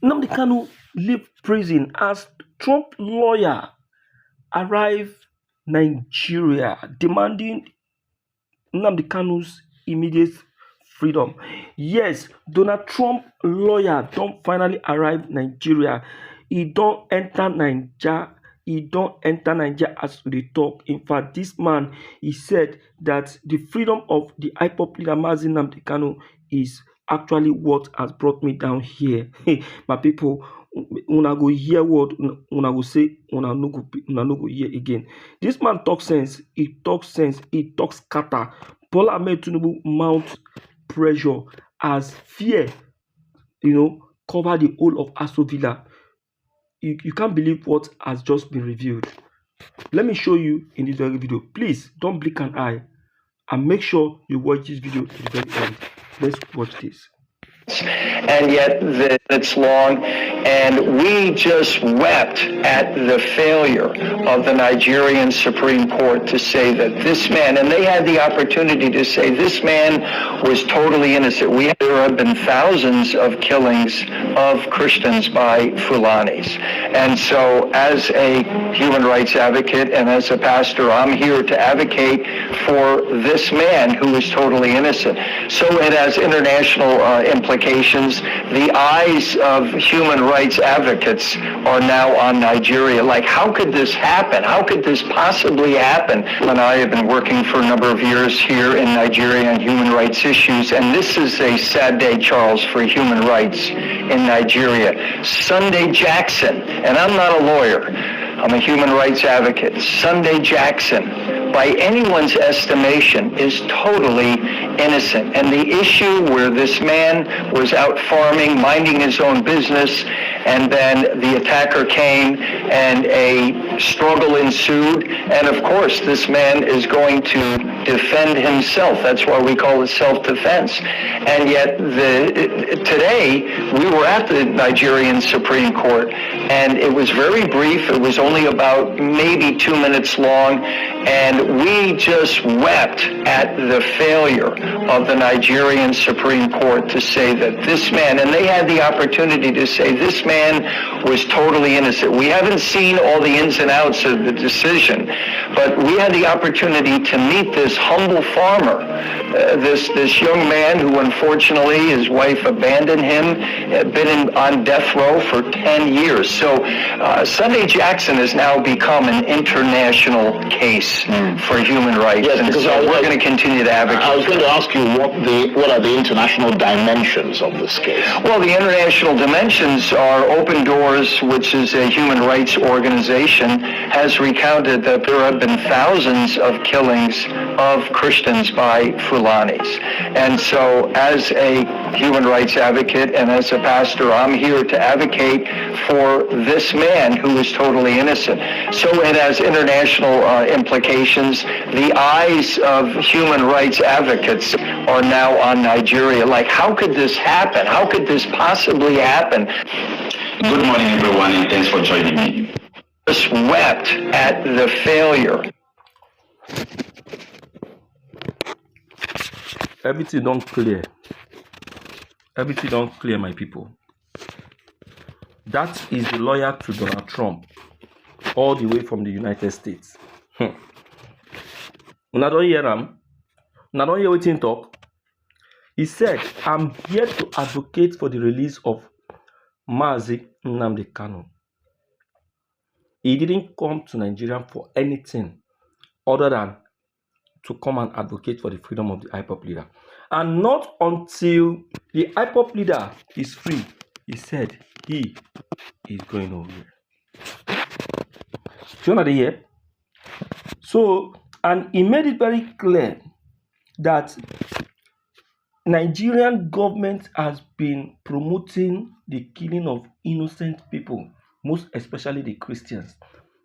Nnamdi Kanu leave prison as Trump lawyer arrive Nigeria demanding Nnamdi Kanu's immediate freedom. Yes, Donald Trump lawyer don't finally arrive Nigeria. He don't enter Nigeria. He don't enter Nigeria as we talk. In fact, this man, he said that the freedom of the IPOP leader Mazi Nnamdi Kanu is actually what has brought me down here. My people, una go hear word, una go say, una no go hear again. This man talk sense, he talk sense, he talk scatter. Bola Ahmed Tinubu mount pressure as fear, cover the whole of Aso Villa. You can't believe what has just been revealed. Let me show you in this very video. Please don't blink an eye and make sure you watch this video to the very end. Let's watch this. And yet it's long, and we just wept at the failure of the Nigerian Supreme Court to say that this man, and they had the opportunity to say this man was totally innocent. There have been thousands of killings of Christians by Fulanis. And so as a human rights advocate and as a pastor, I'm here to advocate for this man who is totally innocent. So it has international implications. The eyes of human rights advocates are now on Nigeria. Like, how could this happen? How could this possibly happen? And I have been working for a number of years here in Nigeria on human rights issues, and this is a sad day, Charles, for human rights in Nigeria. Sunday Jackson, and I'm not a lawyer, I'm a human rights advocate. Sunday Jackson, by anyone's estimation, is totally innocent. And the issue where this man was out farming, minding his own business, and then the attacker came and a struggle ensued. And of course, this man is going to defend himself. That's why we call it self-defense. And yet today, we were at the Nigerian Supreme Court, and it was very brief. It was only about maybe 2 minutes long, and we just wept at the failure of the Nigerian Supreme Court to say that this man, and they had the opportunity to say this man was totally innocent. We haven't seen all the ins and outs of the decision, but we had the opportunity to meet this humble farmer, this young man who unfortunately his wife abandoned him, had been on death row for 10 years. So Sunday Jackson has now become an international case for human rights. Yes, and so we're going to continue to advocate. I was going to ask you what are the international dimensions of this case? Well, the international dimensions are Open Doors, which is a human rights organization, has recounted that there have been thousands of killings of Christians by Fulanis. And so as a human rights advocate and as a pastor, I'm here to advocate for this man who is totally innocent. So it has international implications. The eyes of human rights advocates are now on Nigeria. Like, how could this happen? How could this possibly happen? Good morning, everyone, and thanks for joining me. Just wept at the failure. Everything don't clear. Everything don't clear, my people. That is the lawyer to Donald Trump, all the way from the United States. Una don hear him? Una don hear wetin talk? He said, I'm here to advocate for the release of Mazi Nnamdi Kanu. He didn't come to Nigeria for anything other than to come and advocate for the freedom of the IPOP leader. And not until the IPOP leader is free, he said he is going nowhere. You know here? So, and he made it very clear that Nigerian government has been promoting the killing of innocent people, most especially the Christians.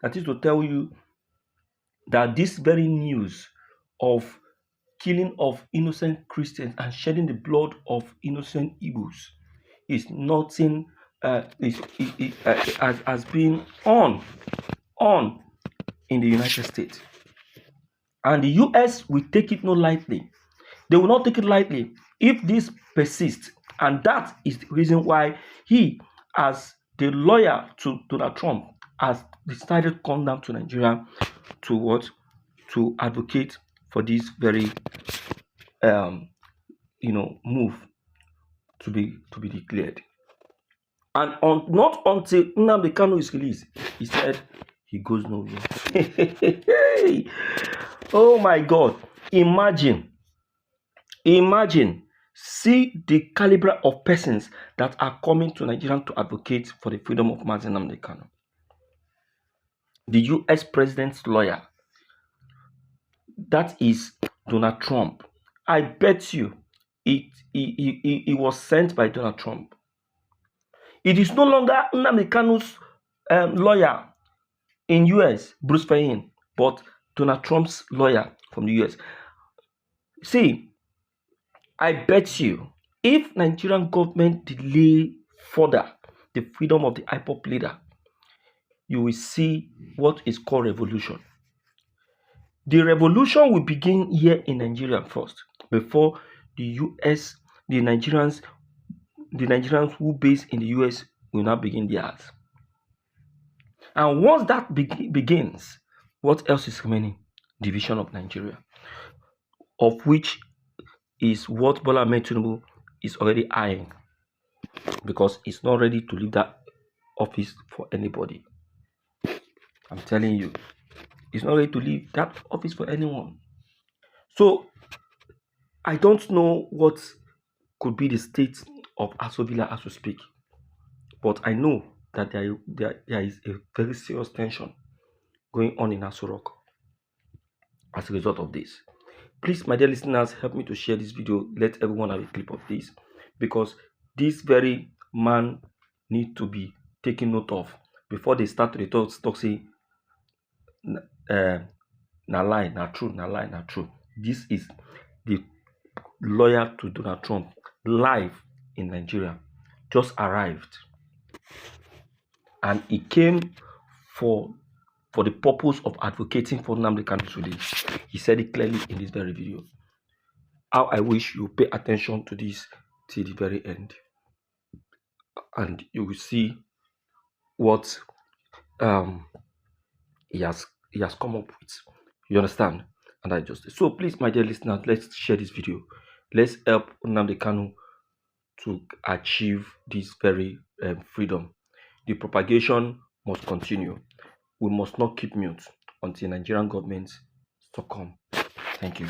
That is to tell you that this very news of killing of innocent Christians and shedding the blood of innocent Igbos is nothing, has been on in the United States. And the US will take it not lightly. They will not take it lightly if this persists. And that is the reason why he as the lawyer to Donald Trump has decided to come down to Nigeria to what? To advocate for this very move to be declared. And not until Nnamdi Kanu is released, he said he goes nowhere. Oh my God. Imagine, see the caliber of persons that are coming to Nigeria to advocate for the freedom of Mazi Nnamdi Kanu. The US president's lawyer, that is Donald Trump. I bet you he was sent by Donald Trump. It is no longer Nnamdi Kanu's lawyer in US, Prīsøñ, but Donald Trump's lawyer from the US. See, I bet you, if Nigerian government delay further the freedom of the IPOB leader, you will see what is called revolution. The revolution will begin here in Nigeria first, before the US, the Nigerians who base in the US will now begin theirs. And once that begins, what else is remaining? Division of Nigeria, of which is what Bola Ahmed Tinubu is already eyeing, because he's not ready to leave that office for anybody. I'm telling you, he's not ready to leave that office for anyone. So I don't know what could be the state of Aso Villa as we speak, but I know that there is a very serious tension going on in Aso Rock as a result of this. Please, my dear listeners, help me to share this video. Let everyone have a clip of this, because this very man needs to be taken note of before they start to talk say na lie, na true, na lie, na true. This is the lawyer to Donald Trump live in Nigeria, just arrived, and he came for the purpose of advocating for Nnamdi Kanu's release. He said it clearly in this very video. How I wish you pay attention to this till the very end, and you will see what he has come up with. You understand? And I just so please, my dear listeners, let's share this video. Let's help Nnamdi Kanu to achieve this very freedom. The propagation must continue. We must not keep mute until Nigerian government succumb. Thank you.